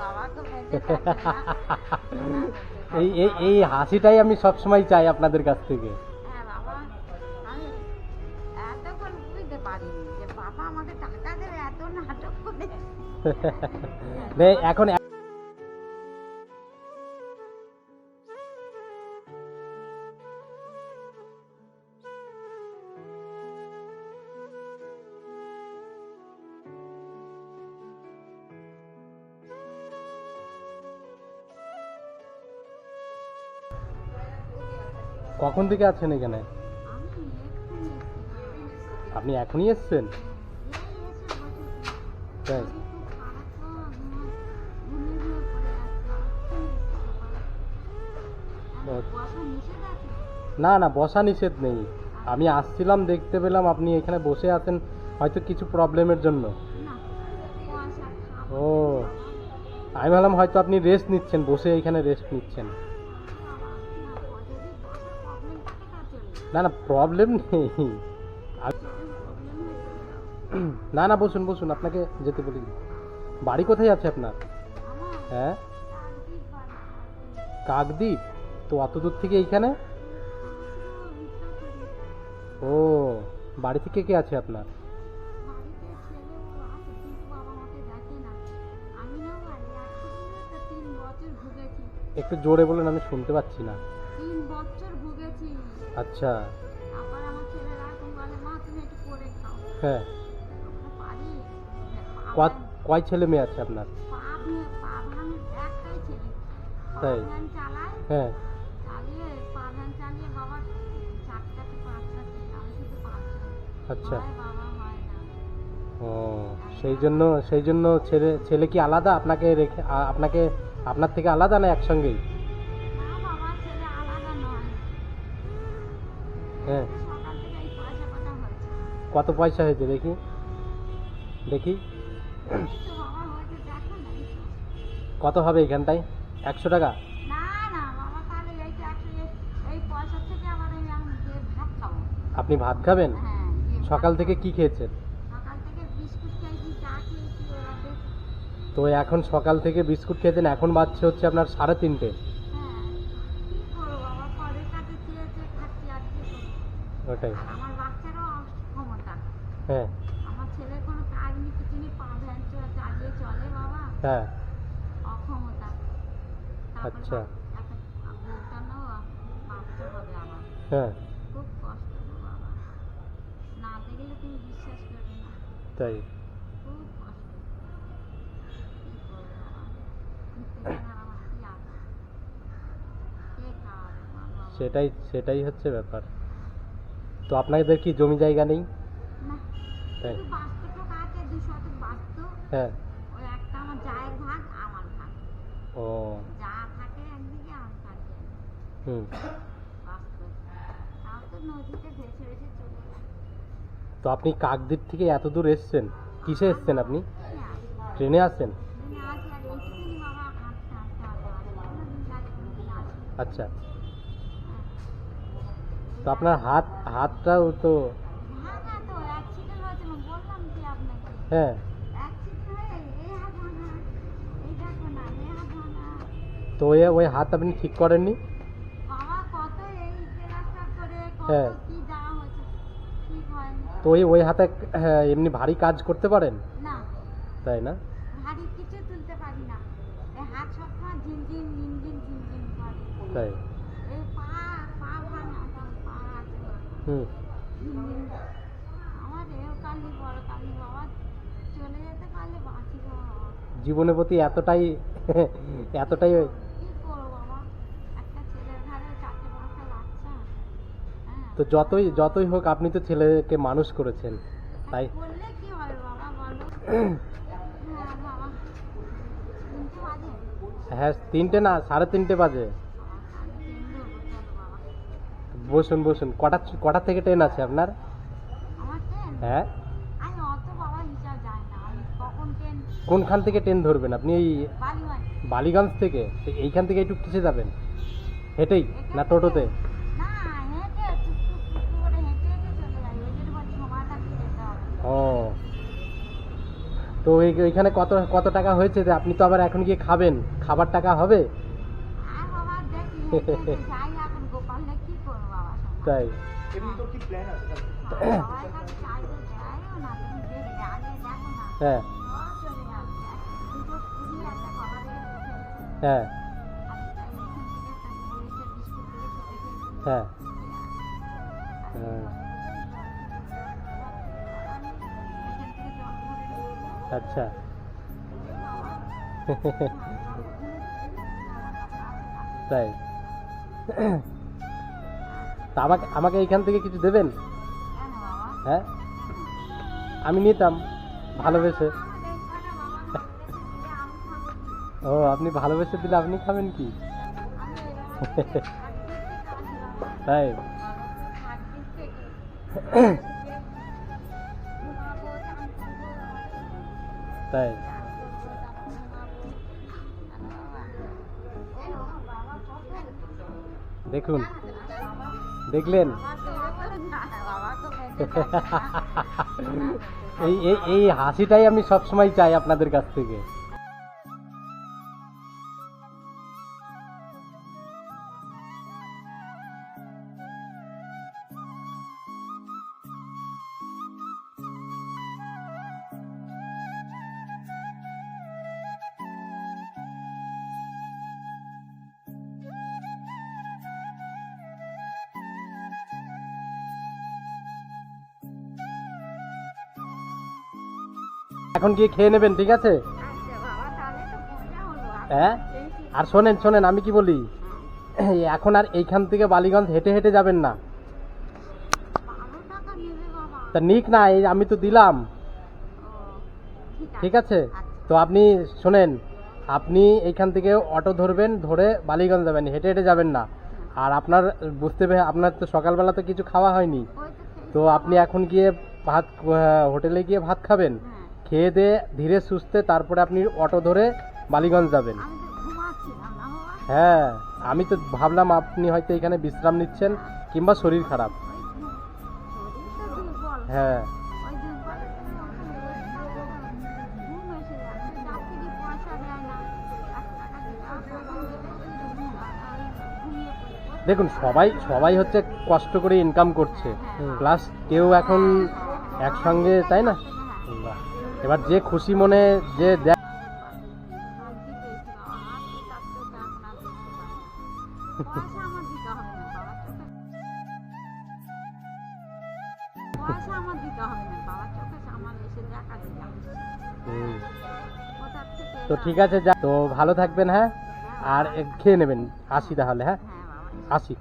বাবা তো বেঁচে থাকে না। এই এই এই হাসিটাই আমি সবসময় চাই আপনাদের কাছ থেকে। হ্যাঁ বাবা, আমি এতক্ষণ বুঝতে পারিনি যে বাবা আমাকে টাকা দেবে এত নাটক করে। এখন কখন থেকে আছেন এখানে? আমি এক্ষুনি এসেছি। আপনি এখনই এসছেন? এই এসে বসেছি। তাই? শরীর খুব খারাপ তো, ঘুমিয়ে পড়ে আসলাম। বসা নিষেধ আছে? না না, বসা নিষেধ নেই। আমি আসছিলাম, দেখতে পেলাম আপনি এখানে বসে আছেন, হয়তো কিছু প্রবলেমের জন্য। না, পয়সা খাবো। ও, আমি ভাবলাম হয়তো আপনি রেস্ট নিচ্ছেন, বসে এখানে রেস্ট নিচ্ছেন। না না, প্রবলেম নেই। না না, বসুন বসুন, আপনাকে যেতে বলি। বাড়ি কোথায় আছে আপনার? হ্যাঁ, কাকদ্বীপ। তো অত দূর থেকে এইখানে? ও, বাড়ি থেকে কে আছে আপনার? একটু জোরে বলেন, আমি শুনতে পাচ্ছি না। 3 বছর ভুগেছি। আচ্ছা। আবার আমার ছেলেরা এখন বলে মা তুমি একটু করে খাও। হ্যাঁ, আমরা পারি। কয় ছেলে মেয়ে আছে আপনার? পা ভাঙ একটাই ছেলে। তাই? ভ্যান চালায়, হ্যাঁ, চালিয়ে ভ্যান চালিয়ে বাবা 4টা থেকে 5টা ছেলে, আমি শুধু 5 জন। আচ্ছা। হয় বাবা হয় না। ও, সেই জন্য ছেলে কি আলাদা আপনাকে রেখে আপনাকে আপনার থেকে আলাদা না একসঙ্গেই? না বাবা, ছেলে আলাদা নয়। হ্যাঁ। সকাল থেকে এই পয়সা কটা হয়েছে? কত পয়সা হয়েছে দেখি দেখি? এই তো বাবা হয়েছে, দেখো না এই তো। কত হবে এখানটায়? 100 টাকা? না না বাবা, তাহলে এইটা এই পয়সা থেকে আবার আমি গিয়ে ভাত খাবো। আপনি ভাত খাবেন? হ্যাঁ, গিয়ে সকাল ভাত থেকে খাবো। কি খেয়েছেন? সকাল থেকে বিস্কুট খেয়েছি, চা খেয়েছি, ওরা তো এখন সকাল থেকে বিস্কুট খেয়েছেন, এখন বাজছে হচ্ছে আপনার 3:30। হ্যাঁ, কি করবো বাবা, পরের কাছে চেয়েছে খাচ্ছি, আজকে ওটাই। আর আমার বাচ্চারও ক্ষমতা। হ্যাঁ আমার ছেলে কোনো কাজ নেই, কিছু নেই, পা ভ্যান চালিয়ে চলে বাবা, হ্যাঁ। অক্ষমতা। তারপর আচ্ছা। একটা বউটা নাও, বাচ্চা হবে আমার। হ্যাঁ, খুব কষ্ট গো বাবা, না দেখলে তুমি বিশ্বাস করবে না, তাই? খুব কষ্ট। কি করবো বাবা, আর আমার কি আছে, কে খাওয়াবে মা বাবা? সেটাই হচ্ছে ব্যাপার। তো আপনাদের কি জমি জায়গা নেই? না, তাই? শুধু বাস্তুটুক আছে, 2 শতক বাস্তু। হ্যাঁ। ওই একটা আমার জায়ের ভাগ, আমার ভাগ। ও। যা থাকে একদিকে, আমি থাকি একদিকে। হুম। বাস্তু তাও তো নদীতে ভেসে ভেসে চলে যায়। তো আপনি কাকদ্বীপ থেকে এত দূর এসছেন, কিসে এসছেন আপনি? আসি, ট্রেনে আসছেন? দিনে আসি, আর এইটুকুনি বাবা হাঁটতে হাঁটতে হাঁটতে আসি, কোনোদিন লাগে কোনোদিন আসি। আচ্ছা। তো আপনার হাতটাও তো। ভাঙা তো, অ্যাক্সিডেন্ট হয়েছিল, বললাম কি আপনাকে। হ্যাঁ। অ্যাক্সিডেন্ট হয়ে এই হাত ভাঙা, এই দেখো না, এই হাত ভাঙা। তো ওই হাত আপনি ঠিক করেননি? বাবা কত এই প্লাস্টার করে কত হ্যাঁ। কি দেওয়া হয়েছে, ঠিক হয়নি। তো ওই হাতে হ্যাঁ, এমনি ভারী কাজ করতে পারেন? না, তাই না? ভারী কিছু তুলতে পারি না, এই হাত সবসময় ঝিনঝিন ঝিনঝিন ঝিনঝিন করে। তাই? এই পা পা ভাঙা, পা আছে হুম। ঝিনঝিন। আমার এও কালি বড় কালি বাবা, চলে যেতে পারলে বাঁচি গো বাবা। জীবনের প্রতি এতটাই এতটাই। কি করবো বাবা, একটা ছেলের ঘরে 4টে 5টা বাচ্চা। হ্যাঁ, তো যতই হোক, আপনি তো ছেলেকে মানুষ করেছেন, তাই? বললে কি হবে বাবা বলো? হ্যাঁ বাবা, 3টে বাজে। হ্যাঁ, 3টে না, 3:30 বাজে। বাবা, 3:30 ধরবো, চলো বাবা। বসুন বসুন। কটা থেকে ট্রেন আছে আপনার? আমার ট্রেন, হ্যাঁ। আমি অত বাবা হিসাব যায় না, আমি কখন ট্রেন। কোনখান থেকে ট্রেন ধরবেন আপনি? এই বালিগঞ্জ। বালিগঞ্জ থেকে? তো এইখান থেকে একটু কিসে যাবেন? হেঁটেই না টোটোতে? না, হেঁটে টুক করে হেঁটে হেঁটে চলে যাই, ওই জন্য বলি সময়টা কি যেতে হবে। ও, তো ওইখানে কত কত টাকা হয়েছে যে আপনি তো আবার এখন গিয়ে খাবেন, খাবার টাকা হবে? আর বাবা দেখি যাই এখন গোপালে কি করবো বাবা তাই এমনি তো কি প্ল্যান আছে তাহলে? সবাই কাছে চাইলে দেয়ও না, তুমি দেখবে আগে দেখো না, হ্যাঁ সব চলে যাবে। দুটো কুড়ি একটা বাবা দিয়ে হ্যাঁ আমি তাই এখান থেকে একটা বলেছে বিস্কুট দিয়েছে দেখে হ্যাঁ আচ্ছা তাই তা আমাকে আমাকে এইখান থেকে কিছু দেবেন? হ্যাঁ আমি নিতাম ভালোবেসে। ও আপনি ভালোবেসে দিলে আপনি খাবেন কি? তাই তাই দেখুন দেখলেন এই এই এই হাসিটাই আমি সবসময় চাই আপনাদের কাছ থেকে। এখন গিয়ে খেয়ে নেবেন, ঠিক আছে? হ্যাঁ আর শোনেন শোনেন আমি কি বলি, এখন আর এইখান থেকে বালিগঞ্জ হেঁটে হেঁটে যাবেন না। তা নিক না, এই আমি তো দিলাম, ঠিক আছে? তো আপনি শোনেন, আপনি এইখান থেকে অটো ধরবেন, ধরে বালিগঞ্জ যাবেন, হেঁটে হেঁটে যাবেন না। আর আপনার বুঝতে হবে আপনার তো সকালবেলা তো কিছু খাওয়া হয়নি, তো আপনি এখন গিয়ে ভাত হোটেলে গিয়ে ভাত খাবেন, খেয়ে দিয়ে ধীরে সুস্থে তারপরে আপনি অটো ধরে বালিগঞ্জ যাবেন। হ্যাঁ আমি তো ভাবলাম আপনি হয়তো এখানে বিশ্রাম নিচ্ছেন কিংবা শরীর খারাপ। হ্যাঁ দেখুন সবাই সবাই হচ্ছে কষ্ট করে ইনকাম করছে, প্লাস কেউ এখন একসঙ্গে, তাই না? এবার যে খুশি মনে যে তো ঠিক আছে, যা তো ভালো থাকবেন। হ্যাঁ আর খেয়ে নেবেন, আসি তাহলে। হ্যাঁ আসি।